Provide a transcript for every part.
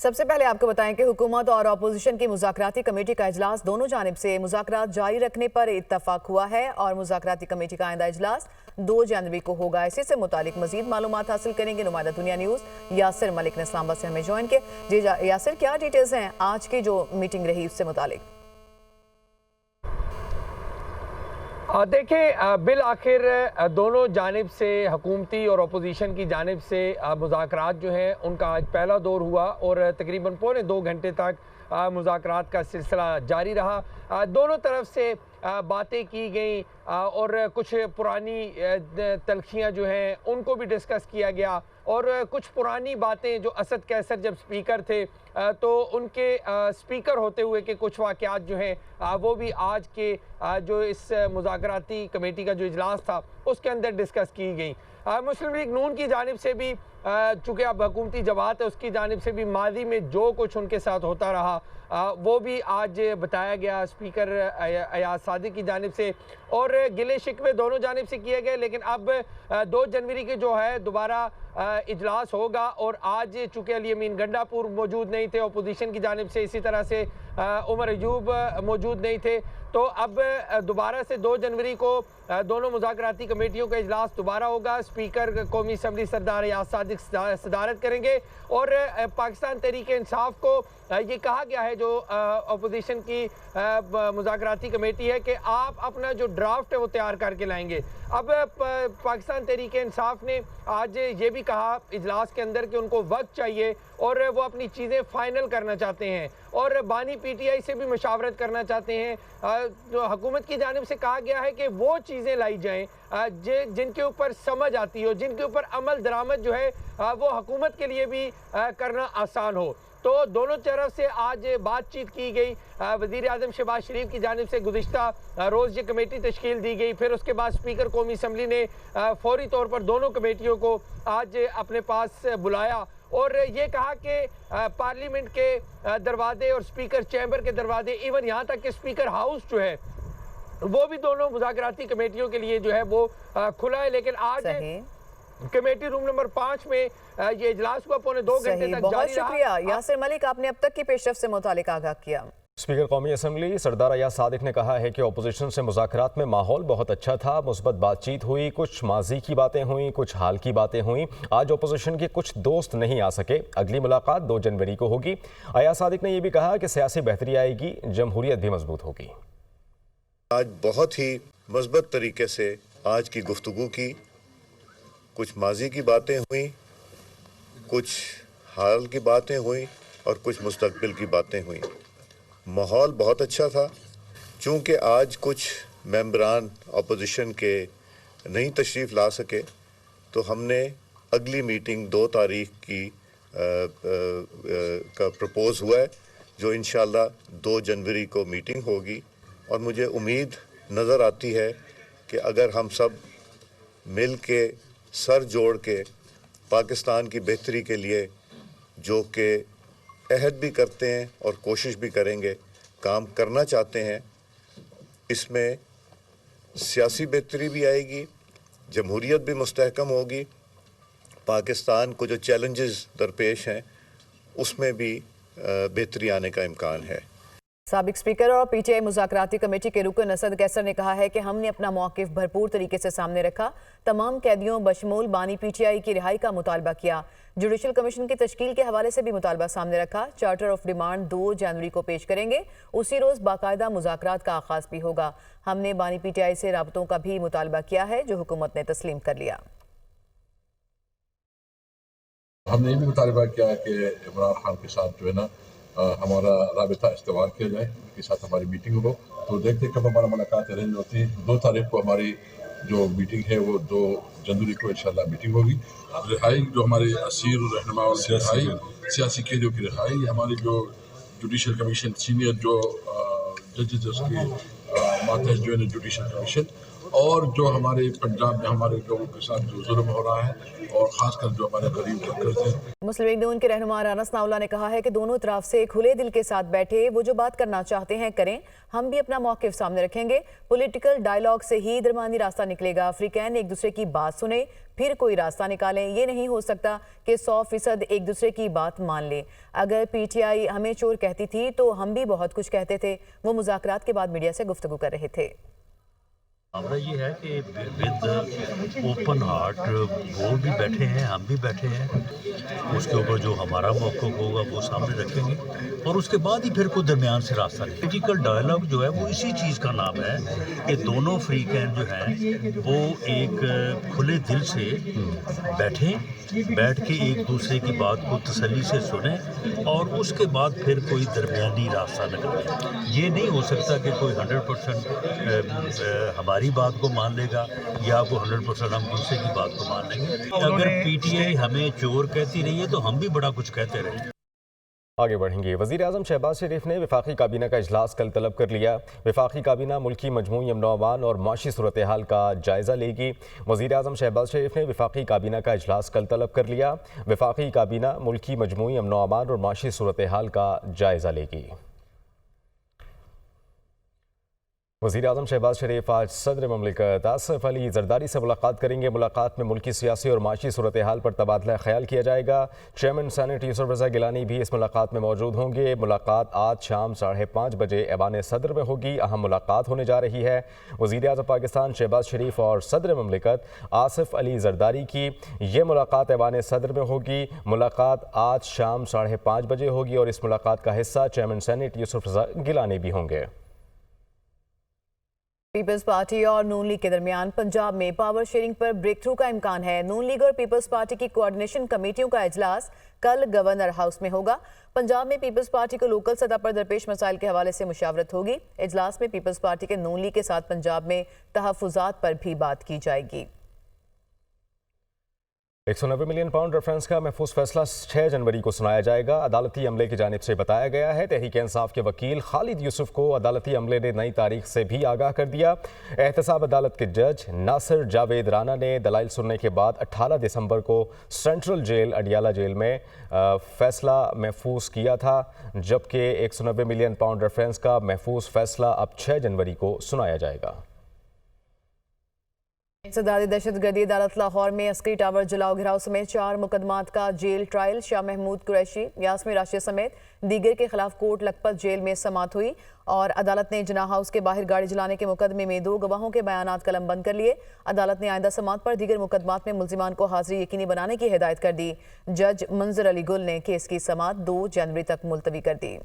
सबसे पहले आपको बताएं कि हुकूमत और अपोजिशन की मुज़ाकराती कमेटी का इजलास दोनों जानिब से मुज़ाकरात जारी रखने पर इत्तफाक हुआ है और मुज़ाकराती कमेटी का आइंदा इजलास 2 जनवरी को होगा। इसी से मुतालिक मजीद मालूमात हासिल करेंगे नुमाइंदा दुनिया न्यूज़ यासिर मलिक ने इस्लामाबाद से हमें ज्वाइन किया। जी यासिर, क्या डिटेल्स हैं आज की जो मीटिंग रही उससे मुतालिक? देखिए, बिल आखिर दोनों जानिब से हुकूमती और अपोजिशन की जानिब से मुज़ाकरात जो हैं उनका आज पहला दौर हुआ और तकरीबन पौने 2 घंटे तक मुज़ाकरात का सिलसिला जारी रहा। दोनों तरफ से बातें की गई और कुछ पुरानी तलखियाँ जो हैं उनको भी डिस्कस किया गया और कुछ पुरानी बातें जो असद कैसर जब स्पीकर थे तो उनके स्पीकर होते हुए के कुछ वाक़यात जो हैं वो भी आज के जो इस मुज़ाकराती कमेटी का जो इजलास था उसके अंदर डिस्कस की गई। मुस्लिम लीग नून की जानिब से भी चूँकि अब हुकूमती जमात है उसकी जानिब से भी माजी में जो कुछ उनके साथ होता रहा वो भी आज बताया गया स्पीकर अयाज सादिक की जानिब से और गिले शिकवे दोनों जानिब से किए गए। लेकिन अब 2 जनवरी के जो है दोबारा इजलास होगा और आज चूँकि अली अमीन गंडापुर मौजूद नहीं थे अपोजिशन की जानिब से, इसी तरह से उमर अयूब मौजूद नहीं थे, तो अब दोबारा से 2 जनवरी को दोनों मुज़ाकराती कमेटियों का इजलास दोबारा होगा। स्पीकर कौमी असम्बली सरदार अयाज सादिक सदारत करेंगे और पाकिस्तान तहरीक इंसाफ को ये कहा गया है जो अपोजिशन की मुज़ाकराती कमेटी है कि आप अपना जो ड्राफ्ट है वो तैयार करके लाएंगे। अब पाकिस्तान तहरीक इंसाफ ने आज ये भी कहा इजलास के अंदर कि उनको वक्त चाहिए और वो अपनी चीज़ें फाइनल करना चाहते हैं और बानी पीटीआई से भी मशावरत करना चाहते हैं। तो हुकूमत की जानिब से कहा गया है कि वो चीज़ें लाई जाएँ जिनके ऊपर समझ आती हो, जिनके ऊपर अमल दरामद जो है वो हुकूमत के लिए भी करना आसान हो। तो दोनों तरफ से आज बातचीत की गई। वज़ीर आज़म शहबाज शरीफ की जानिब से गुज़िश्ता रोज़ ये कमेटी तश्कील दी गई, फिर उसके बाद स्पीकर कौमी असम्बली ने फौरी तौर पर दोनों कमेटियों को आज अपने पास बुलाया और ये कहा कि पार्लियामेंट के दरवाजे और स्पीकर चैम्बर के दरवाजे, इवन यहाँ तक कि स्पीकर हाउस जो है वो भी दोनों मुज़ाकराती कमेटियों के लिए जो है वो खुला है। लेकिन आज कमेटी रूम नंबर 5 में ये इजलास हुआ, पौने 2 घंटे तक बहुत शुक्रिया यासिर मलिक, आपने अब तक की पेशरफ से मुतालिक आगाह किया। स्पीकर कौमी असम्बली सरदार अयाज सादिक ने कहा है कि अपोजिशन से मुज़ाकरात में माहौल बहुत अच्छा था, मुस्बत बातचीत हुई, कुछ माजी की बातें हुई, कुछ हाल की बातें हुई। आज अपोजिशन के कुछ दोस्त नहीं आ सके, अगली मुलाकात 2 जनवरी को होगी। अयाज सादिक ने यह भी कहा कि सियासी बेहतरी आएगी, जमहूरियत भी मजबूत होगी। आज बहुत ही मस्बत तरीके से आज की गुफ्तगू की, कुछ माजी की बातें हुई, कुछ हाल की बातें हुई और कुछ मुस्तकबिल की बातें हुई। माहौल बहुत अच्छा था। चूँकि आज कुछ मेंबरान अपोजिशन के नहीं तशरीफ़ ला सके तो हमने अगली मीटिंग 2 तारीख की का प्रपोज़ हुआ है जो इंशाल्लाह 2 जनवरी को मीटिंग होगी और मुझे उम्मीद नज़र आती है कि अगर हम सब मिल के सर जोड़ के पाकिस्तान की बेहतरी के लिए जो कि अहद भी करते हैं और कोशिश भी करेंगे, काम करना चाहते हैं, इसमें सियासी बेहतरी भी आएगी, जमहूरियत भी मुस्तहकम होगी, पाकिस्तान को जो चैलेंजेस दरपेश हैं उसमें भी बेहतरी आने का इम्कान है। साबिक स्पीकर और पीटीआई मुज़ाकराती कमेटी के रुकन असद कैसर ने कहा है कि हमने अपना मौक़िफ़ भरपूर तरीके से सामने रखा, तमाम कैदियों बशमूल बानी पीटीआई की रिहाई का मुतालबा किया, जुडिशल कमीशन की तश्कील के हवाले से भी मुतालबा सामने रखा, चार्टर ऑफ डिमांड 2 जनवरी को पेश करेंगे, उसी रोज़ बाकायदा मुज़ाकरात का आगाज़ भी होगा। हमने बानी पीटीआई से राबतों का भी मुतालबा किया है जो हुकूमत ने तस्लीम कर लिया। हमने ये भी मुतालबा किया कि इमरान खान के साथ जो है ना हमारा राबिता इस्तेमाल किया जाए, उनके साथ हमारी मीटिंग हो। तो देखते कब हमारा मुलाकात अरेंज होती है। 2 तारीख को हमारी जो मीटिंग है वो 2 जनवरी को इंशाल्लाह मीटिंग होगी। रिहाई जो हमारे असीर रहनुमा और सियासी कैदियों की रिहाई, हमारी जो जुडिशल कमीशन सीनियर जो जजेस उसकी मातहत जो है जुडिशल कमीशन और जो हमारे पंजाब में हमारे लोगों के साथ जो जुल्म हो रहा है और खासकर जो हमारे गरीब वर्कर्स हैं। मुस्लिम लीग नून के रहनुमा राना सनाउल्लाह ने कहा है कि दोनों तरफ से खुले दिल के साथ बैठे, वो जो बात करना चाहते हैं करें, हम भी अपना मौक़िफ़ सामने रखेंगे। पॉलिटिकल डायलॉग से ही दरमियानी रास्ता निकलेगा। अफ्रीकैन एक दूसरे की बात सुने फिर कोई रास्ता निकालें। ये नहीं हो सकता कि 100% एक दूसरे की बात मान लें। अगर PTI हमें चोर कहती थी तो हम भी बहुत कुछ कहते थे। वो मुज़ाकरात के बाद मीडिया से गुफ्तगू कर रहे थे। मामला ये है कि विद ओपन हार्ट वो भी बैठे हैं, हम भी बैठे हैं, उसके ऊपर जो हमारा मौक़िफ़ होगा वो सामने रखेंगे और उसके बाद ही फिर कोई दरमियान से रास्ता नहीं। पॉलिटिकल डायलॉग जो है वो इसी चीज़ का नाम है कि दोनों अफ्रीकैन जो हैं वो एक खुले दिल से बैठ के एक दूसरे की बात को तसल्ली से सुने और उसके बाद फिर कोई दरमियानी रास्ता निकाले। ये नहीं हो सकता कि कोई 100% हमारी बात को मान लेगा या वो 100% हम दूसरे की बात को मान लेंगे। अगर PTI हमें चोर कहती रही है तो हम भी बड़ा कुछ कहते रहे। आगे बढ़ेंगे। वज़ीर आज़म शहबाज शरीफ ने वफाकी काबीना का इजलास कल तलब कर लिया। वफाकी काबीना मुल्की मजमूई अमन व अमान और माशी सूरत हाल का जायज़ा लेगी। वज़ीर आज़म शहबाज शरीफ ने वफाकी काबीना का इजलास कल तलब कर लिया। वफाकी काबीना मुल्की मजमूई अमन व अमान और माशी सूरत हाल का जायज़ा लेगी। वज़ीर आज़म शहबाज शरीफ आज सदर ममलिकत आसिफ अली ज़रदारी से मुलाकात करेंगे। मुलाकात में मुल्की सियासी और माशी सूरत हाल पर तबादला ख्याल किया जाएगा। चेयरमैन सेनेट यूसुफ रज़ा गिलानी भी इस मुलाकात में मौजूद होंगे। मुलाकात आज शाम 5:30 बजे ऐवान सदर में होगी। अहम मुलाकात होने जा रही है। वज़ीर आज़म पाकिस्तान शहबाज शरीफ और सदर ममलिकत आसिफ अली ज़रदारी की ये मुलाकात ऐवान सदर में होगी। मुलाकात आज शाम 5:30 बजे होगी और इस मुलाकात का हिस्सा चेयरमैन सेनेट यूसुफ रज़ा गिलानी भी होंगे। पीपल्स पार्टी और नून लीग के दरमियान पंजाब में पावर शेयरिंग पर ब्रेक थ्रू का इम्कान है। नून लीग और पीपल्स पार्टी की कोऑर्डिनेशन कमेटियों का इजलास कल गवर्नर हाउस में होगा। पंजाब में पीपल्स पार्टी को लोकल सतह पर दरपेश मसाइल के हवाले से मुशावरत होगी। इजलास में पीपल्स पार्टी के नून लीग के साथ पंजाब में तहफ़्फ़ुज़ात पर भी बात की जाएगी। 190 मिलियन पाउंड रेफरेंस का महफूज फैसला 6 जनवरी को सुनाया जाएगा। अदालती अमले की जानिब से बताया गया है। तहरीक इंसाफ के वकील खालिद यूसुफ को अदालती अमले ने नई तारीख से भी आगाह कर दिया। एहतसाब अदालत के जज नासिर जावेद राना ने दलाइल सुनने के बाद 18 दिसंबर को सेंट्रल जेल अडियाला जेल में फैसला महफूज किया था, जबकि 190 मिलियन पाउंड रेफरेंस का महफूज फैसला अब 6 जनवरी को सुनाया जाएगा। सदारती दहशतगर्दी अदालत लाहौर में अस्करी टावर जलाओ घिराव समेत 4 मुकदमात का जेल ट्रायल। शाह महमूद कुरैशी, यास्मीन राशिद समेत दीगर के खिलाफ कोट लखपत जेल में समात हुई और अदालत ने जिना हाउस के बाहर गाड़ी जलाने के मुकदमे में 2 गवाहों के बयानात कलम बंद कर लिए। अदालत ने आइंदा समात पर दीगर मुकदमात में मुल्जिमान को हाजिरी यकीनी बनाने की हिदायत कर दी। जज मंजर अली गुल ने केस की समात 2 जनवरी तक मुलतवी कर दी।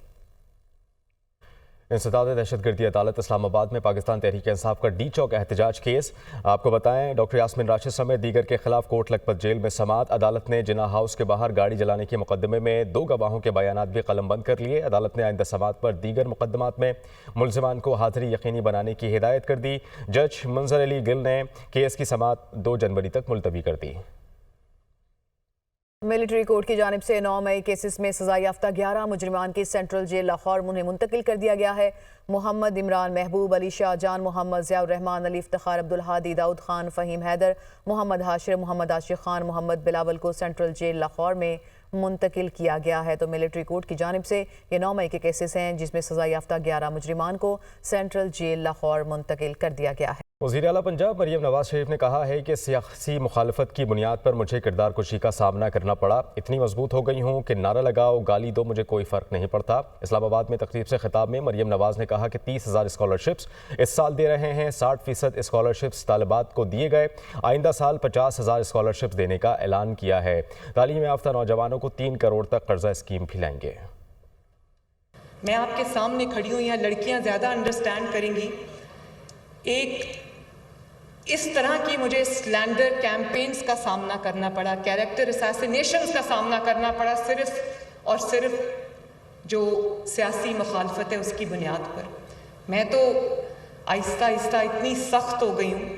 इंसदाद दहशतगर्दी अदालत इस्लामाबाद में पाकिस्तान तहरीक इंसाफ का डी चौक एहतजाज केस। आपको बताएं, डॉक्टर यास्मीन राशिद समेत दीगर के खिलाफ कोट लखपत जेल में समात। अदालत ने जिना हाउस के बाहर गाड़ी जलाने के मुकदमे में 2 गवाहों के बयानात भी कलमबंद कर लिए। अदालत ने आइंदा समात पर दीगर मुकदमात में मुल्जिमान को हाजिरी यकीनी बनाने की हिदायत कर दी। जज मंजर अली गिल ने केस की समात 2 जनवरी तक मुलतवी कर दी। मिलिट्री कोर्ट की जानिब से 9 मई केसेस में सजा याफ्ता 11 मुजरिमान की सेंट्रल जेल लाहौर मुंतकिल कर दिया गया है। मोहम्मद इमरान, महबूब अली शाहजान, मोहम्मद ज़ियाउर रहमान, अली इफ्तिखार, अब्दुल हादी, दाऊद खान, फ़हीम हैदर, मोहम्मद हाशिर, मोहम्मद आशिक खान, मोहम्मद बिलावल को सेंट्रल जेल लाहौर में मुंतकिल किया गया है। तो मिलिट्री कोर्ट की जानिब से ये 9 मई के केसेस हैं जिसमें सजा याफ्ता 11 मुजरिमान को सेंट्रल जेल लाहौर मुंतकिल कर दिया गया है। वज़ीर आला पंजाब मरियम नवाज शरीफ ने कहा है कि सियासी मुखालफत की बुनियाद पर मुझे किरदार कुशी का सामना करना पड़ा। इतनी मजबूत हो गई हूँ कि नारा लगाओ, गाली दो, मुझे कोई फ़र्क नहीं पड़ता। इस्लामाबाद में तकरीब से खिताब में मरियम नवाज ने कहा कि 30,000 स्कॉलरशिप्स इस साल दे रहे हैं। 60% स्कॉलरशिप्स तालिबात को दिए गए। आइंदा साल 50,000 स्कॉलरशिप्स देने का ऐलान किया है। तालीम याफ्ता नौजवानों को 3 करोड़ तक कर्जा स्कीम भी लाएंगे। मैं आपके सामने खड़ी हूँ, यहाँ लड़कियाँ ज़्यादा अंडरस्टैंड करेंगी। एक इस तरह की मुझे स्लैंडर कैंपेन्स का सामना करना पड़ा, कैरेक्टर असैसिनेशंस का सामना करना पड़ा, सिर्फ और सिर्फ जो सियासी मुखालफत है उसकी बुनियाद पर। मैं तो आहिस्ता आहिस्ता इतनी सख्त हो गई हूँ,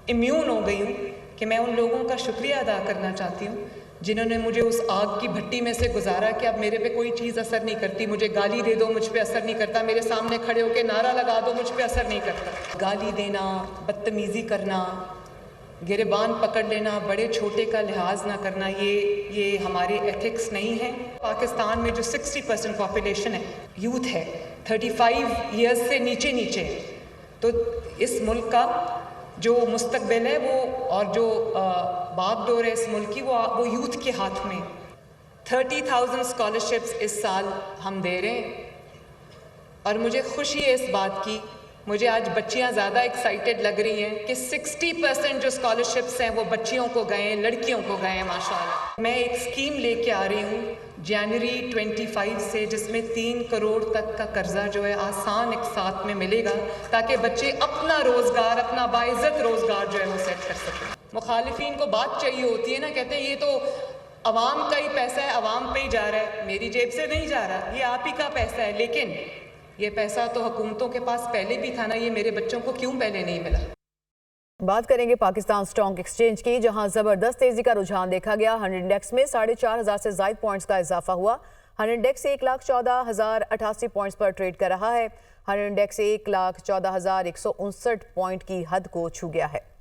इम्यून हो गई हूँ कि मैं उन लोगों का शुक्रिया अदा करना चाहती हूँ जिन्होंने मुझे उस आग की भट्टी में से गुजारा कि अब मेरे पे कोई चीज़ असर नहीं करती, मुझे गाली दे दो मुझ पे असर नहीं करता, मेरे सामने खड़े होकर नारा लगा दो मुझ पे असर नहीं करता। गाली देना, बदतमीज़ी करना, गिरबान पकड़ लेना, बड़े छोटे का लिहाज ना करना, ये हमारे एथिक्स नहीं है। पाकिस्तान में जो 60% पॉपुलेशन है, यूथ है, 35 ईयर्स से नीचे, तो इस मुल्क का जो मुस्तकबिल है वो और जो बागडोर है इस मुल्क की वो यूथ के हाथ में। 30,000 स्कॉलरशिप्स इस साल हम दे रहे हैं और मुझे खुशी है इस बात की, मुझे आज बच्चियां ज़्यादा एक्साइटेड लग रही हैं कि 60% जो स्कॉलरशिप्स हैं वो बच्चियों को गए हैं, लड़कियों को गए हैं माशाल्लाह। मैं एक स्कीम लेके आ रही हूँ जनवरी 25 से, जिसमें 3 करोड़ तक का कर्जा जो है आसान एक साथ में मिलेगा, ताकि बच्चे अपना रोज़गार, अपना बाइज़्ज़त रोज़गार जो है वो सेट कर सकें। मुखालिफिन को बात चाहिए होती है ना, कहते हैं ये तो अवाम का ही पैसा है, अवाम पे ही जा रहा है, मेरी जेब से नहीं जा रहा, ये आप ही का पैसा है, लेकिन ये पैसा तो हुकूमतों के पास पहले भी था ना, ये मेरे बच्चों को क्यों पहले नहीं मिला। बात करेंगे पाकिस्तान स्टॉक एक्सचेंज की, जहां जबरदस्त तेजी का रुझान देखा गया। 100 इंडेक्स में 4,500 से ज्यादा पॉइंट्स का इजाफा हुआ। 100 इंडेक्स 1,14,088 पॉइंट्स पर ट्रेड कर रहा है। 100 इंडेक्स 1,14,159 पॉइंट की हद को छू गया है।